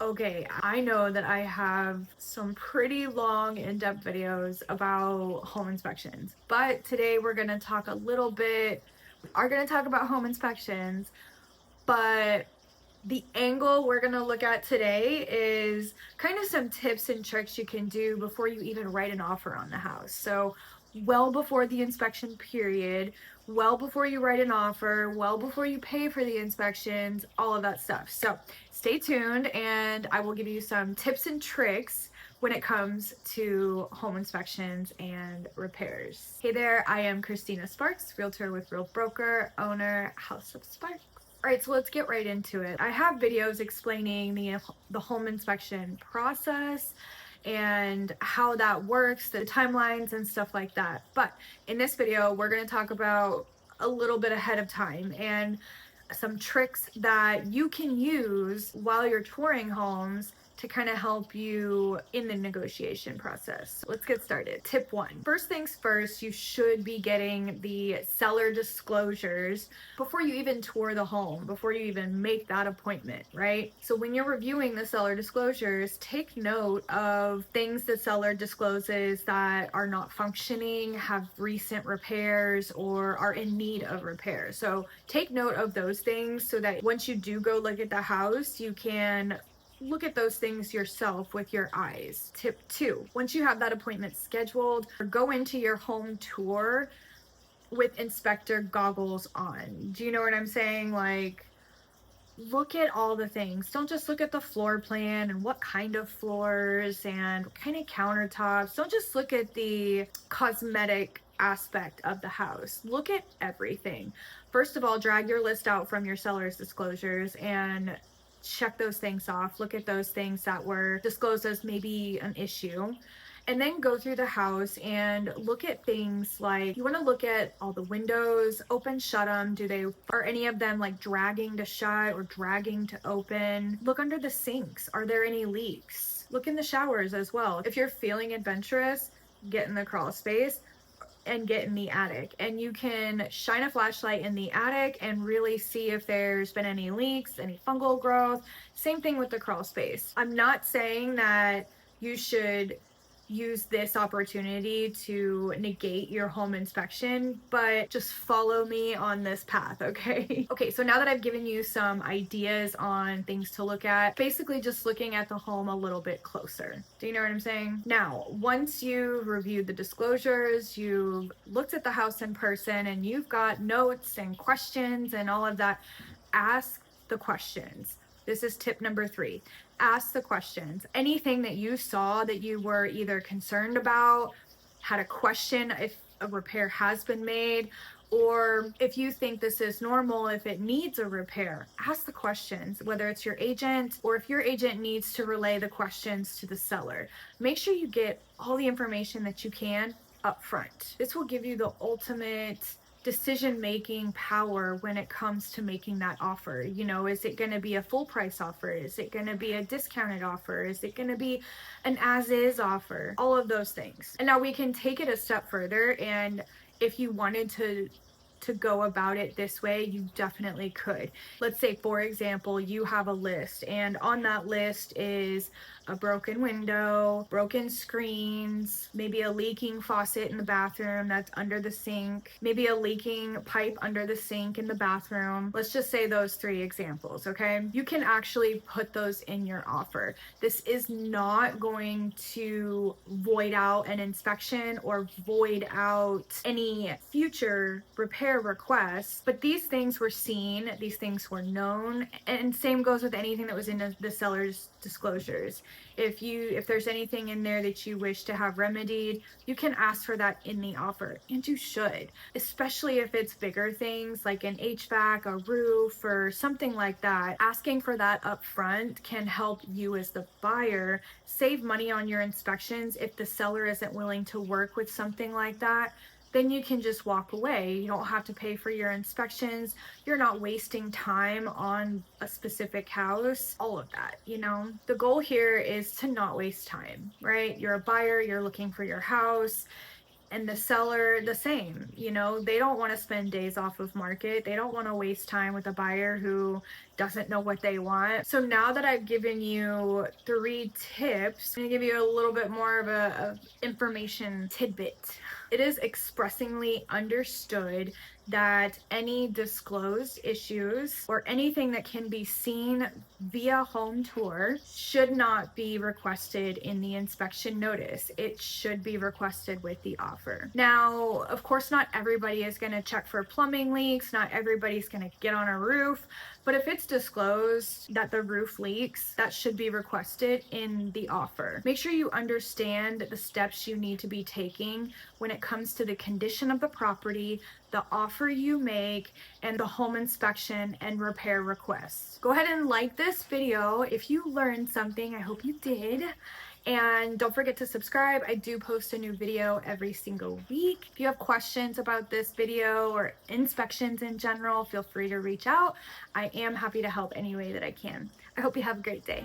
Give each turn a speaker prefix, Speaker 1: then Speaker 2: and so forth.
Speaker 1: Okay, I know that I have some pretty long in-depth videos about home inspections, but today we're going to talk a little bit. We are going to talk about home inspections, but the angle we're going to look at today is kind of some tips and tricks you can do before you even write an offer on the house. So, well before the inspection period, well before you write an offer, well before you pay for the inspections, all of that stuff. So, stay tuned and I will give you some tips and tricks when it comes to home inspections and repairs. Hey there, I am Christina Sparks, realtor with Real Broker, owner, House of Sparks. All right, so let's get right into it. I have videos explaining the home inspection process and how that works, the timelines and stuff like that. But in this video, we're going to talk about a little bit ahead of time and some tricks that you can use while you're touring homes to kind of help you in the negotiation process. Let's get started. Tip one. First things first, you should be getting the seller disclosures before you even tour the home, before you even make that appointment, right? So when you're reviewing the seller disclosures, take note of things the seller discloses that are not functioning, have recent repairs, or are in need of repair. So take note of those things so that once you do go look at the house, you can look at those things yourself with your eyes. Tip two, once you have that appointment scheduled, go into your home tour with inspector goggles on. Do you know what I'm saying? Like, look at all the things. Don't just look at the floor plan and what kind of floors and what kind of countertops. Don't just look at the cosmetic aspect of the house. Look at everything. First of all, drag your list out from your seller's disclosures and check those things off. Look at those things that were disclosed as maybe an issue. And then go through the house and look at things like, you want to look at all the windows, open, shut them. Are any of them like dragging to shut or dragging to open? Look under the sinks. Are there any leaks? Look in the showers as well. If you're feeling adventurous, get in the crawl space and get in the attic, and you can shine a flashlight in the attic and really see if there's been any leaks, any fungal growth. Same thing with the crawl space. I'm not saying that you should use this opportunity to negate your home inspection, but just follow me on this path, okay? Okay, so now that I've given you some ideas on things to look at, basically just looking at the home a little bit closer. Do you know what I'm saying? Now, once you've reviewed the disclosures, you've looked at the house in person, and you've got notes and questions and all of that, ask the questions. This is tip number 3. Ask the questions. Anything that you saw that you were either concerned about, had a question if a repair has been made, or if you think this is normal, if it needs a repair, ask the questions, whether it's your agent or if your agent needs to relay the questions to the seller. Make sure you get all the information that you can up front. This will give you the ultimate decision-making power when it comes to making that offer. You know, is it going to be a full price offer? Is it going to be a discounted offer? Is it going to be an as-is offer? All of those things. And now we can take it a step further, and if you wanted to go about it this way, you definitely could. Let's say, for example, you have a list, and on that list is a broken window, broken screens, maybe a leaking faucet in the bathroom that's under the sink, maybe a leaking pipe under the sink in the bathroom. Let's just say those 3 examples, okay? You can actually put those in your offer. This is not going to void out an inspection or void out any future repair requests, but these things were seen, these things were known, and same goes with anything that was in the seller's disclosures. If there's anything in there that you wish to have remedied, you can ask for that in the offer, and you should, especially if it's bigger things like an HVAC, a roof, or something like that. Asking for that up front can help you as the buyer save money on your inspections. If the seller isn't willing to work with something like that, then you can just walk away. You don't have to pay for your inspections. You're not wasting time on a specific house, all of that, you know? The goal here is to not waste time, right? You're a buyer, you're looking for your house. And the seller the same. You know, they don't want to spend days off of market. They don't want to waste time with a buyer who doesn't know what they want. So now that I've given you 3 tips, I'm gonna give you a little bit more of a information tidbit. It is expressingly understood that any disclosed issues or anything that can be seen via home tour should not be requested in the inspection notice. It should be requested with the offer. Now, of course, not everybody is going to check for plumbing leaks. Not everybody's going to get on a roof. But if it's disclosed that the roof leaks, that should be requested in the offer. Make sure you understand the steps you need to be taking when it comes to the condition of the property, the offer you make, and the home inspection and repair requests. Go ahead and like this video if you learned something. I hope you did. And don't forget to subscribe. I do post a new video every single week. If you have questions about this video or inspections in general, feel free to reach out. I am happy to help any way that I can. I hope you have a great day.